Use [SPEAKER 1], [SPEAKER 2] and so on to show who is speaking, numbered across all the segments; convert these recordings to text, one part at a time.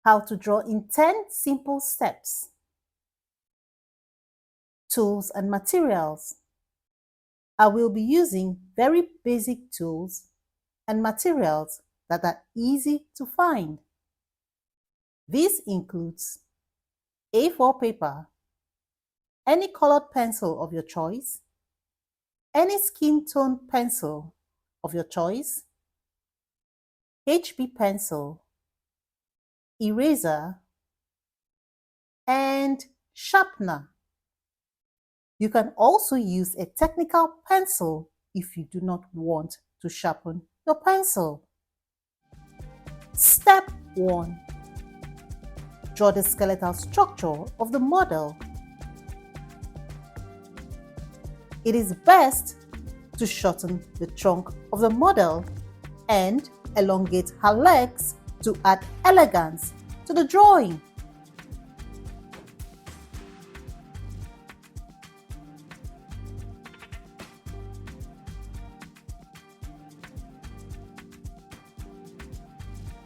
[SPEAKER 1] How to draw in 10 simple steps. Tools and materials. I will be using very basic tools and materials that are easy to find. This includes A4 paper, any colored pencil of your choice, any skin tone pencil of your choice, HB pencil, eraser, and sharpener. You can also use a technical pencil if you do not want to sharpen your pencil. Step 1. Draw the skeletal structure of the model. It is best to shorten the trunk of the model and elongate her legs to add elegance to the drawing.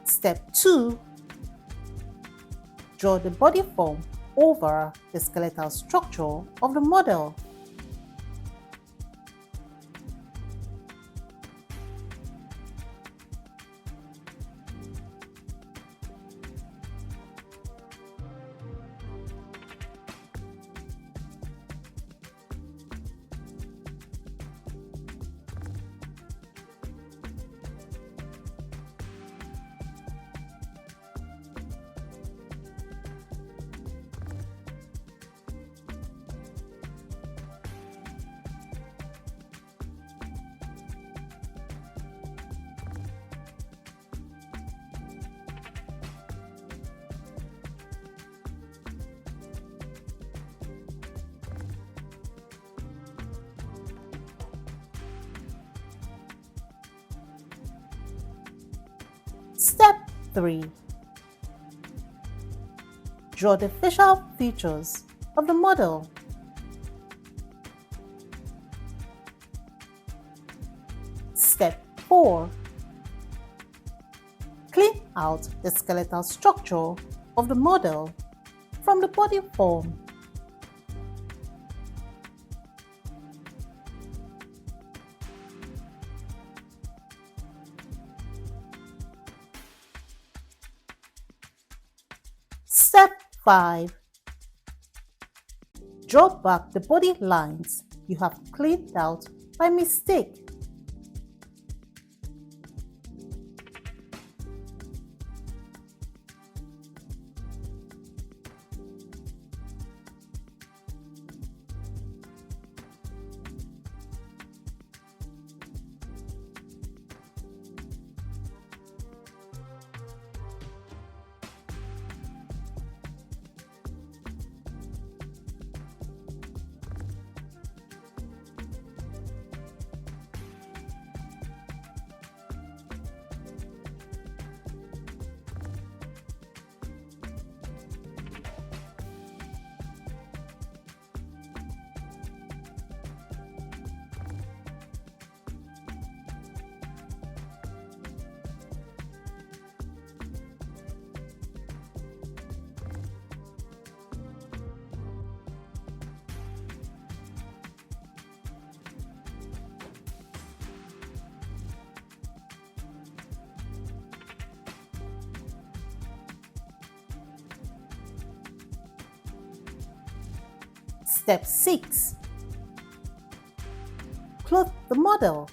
[SPEAKER 1] Step 2. Draw the body form over the skeletal structure of the model. Step 3. Draw the facial features of the model. Step 4. Clean out the skeletal structure of the model from the body form. Step 5. Draw back the body lines you have cleaned out by mistake. Step 6. Clothe the model.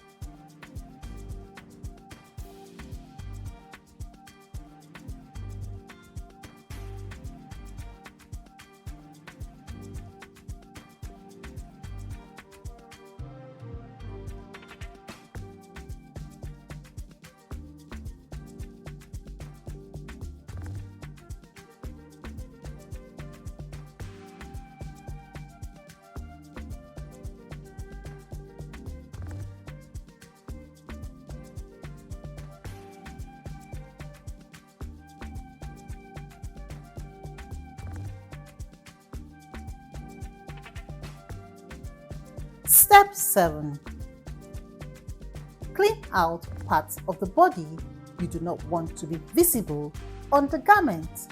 [SPEAKER 1] Step 7. Clean out parts of the body you do not want to be visible on the garment.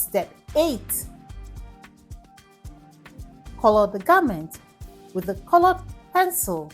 [SPEAKER 1] Step 8. Color the garment with a colored pencil.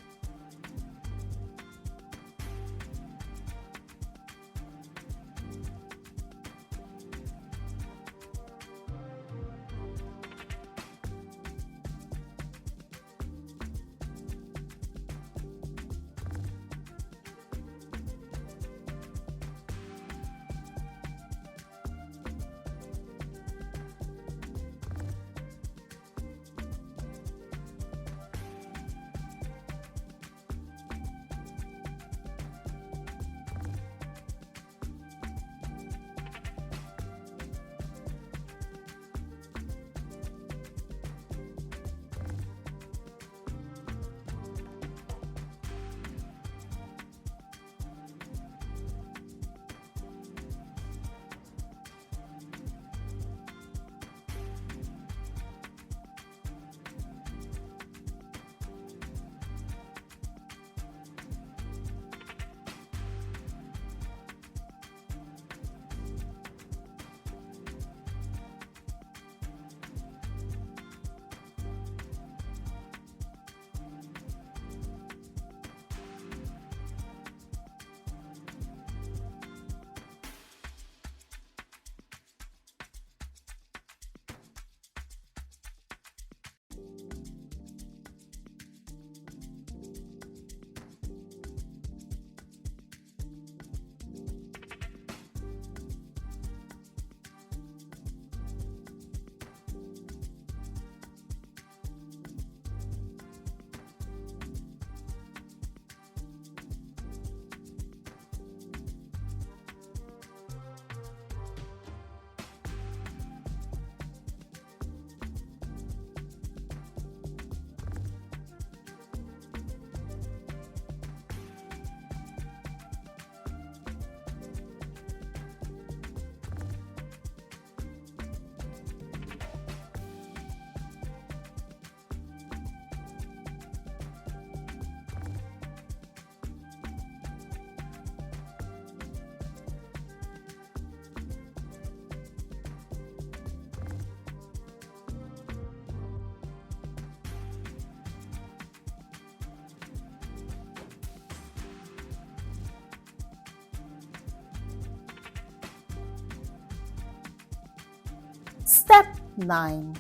[SPEAKER 1] Step 9.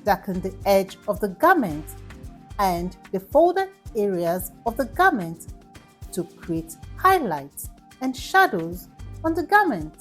[SPEAKER 1] Darken the edge of the garment and the folded areas of the garment to create highlights and shadows on the garment.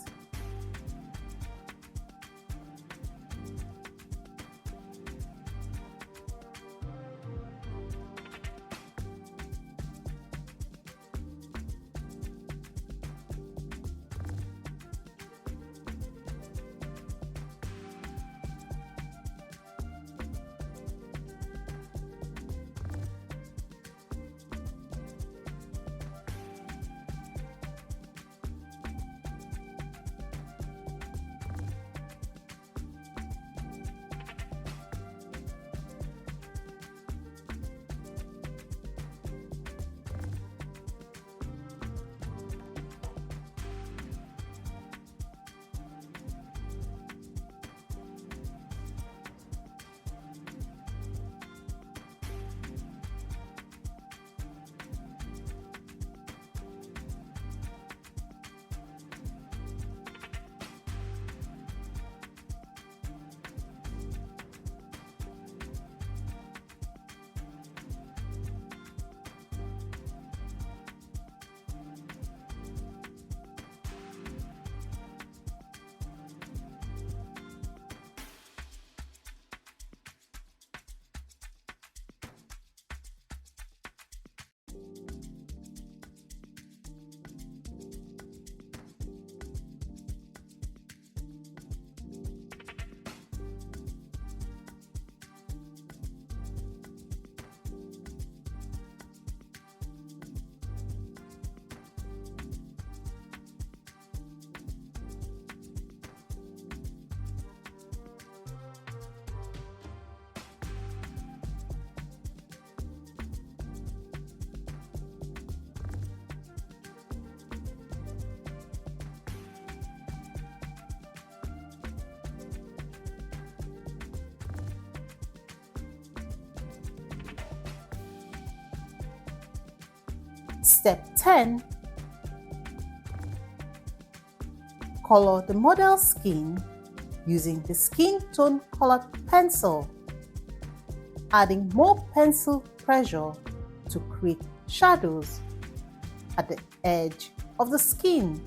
[SPEAKER 1] Step 10. Color the model's skin using the skin tone colored pencil, adding more pencil pressure to create shadows at the edge of the skin.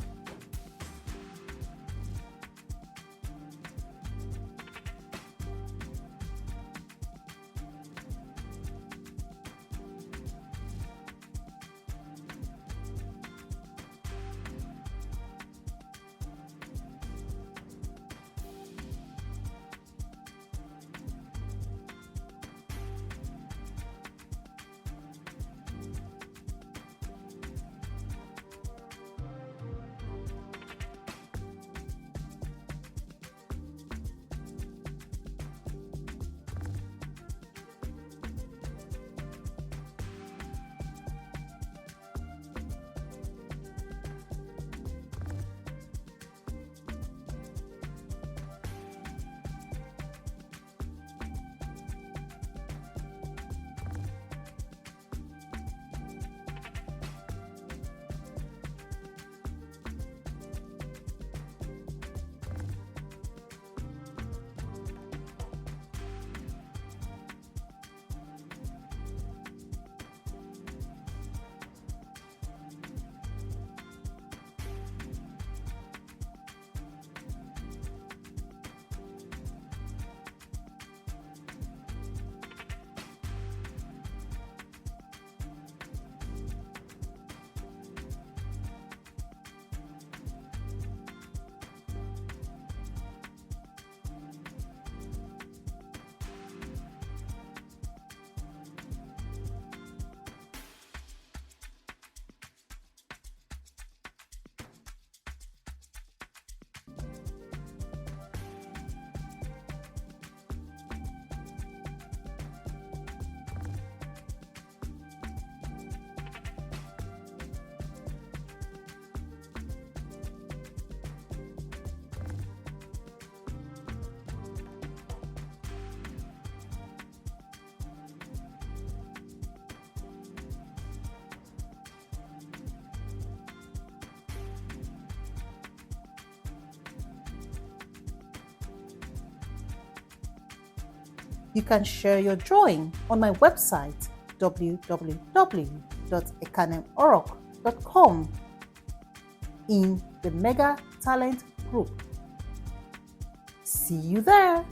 [SPEAKER 1] You can share your drawing on my website www.ekanemorok.com in the Mega Talent group. See you there!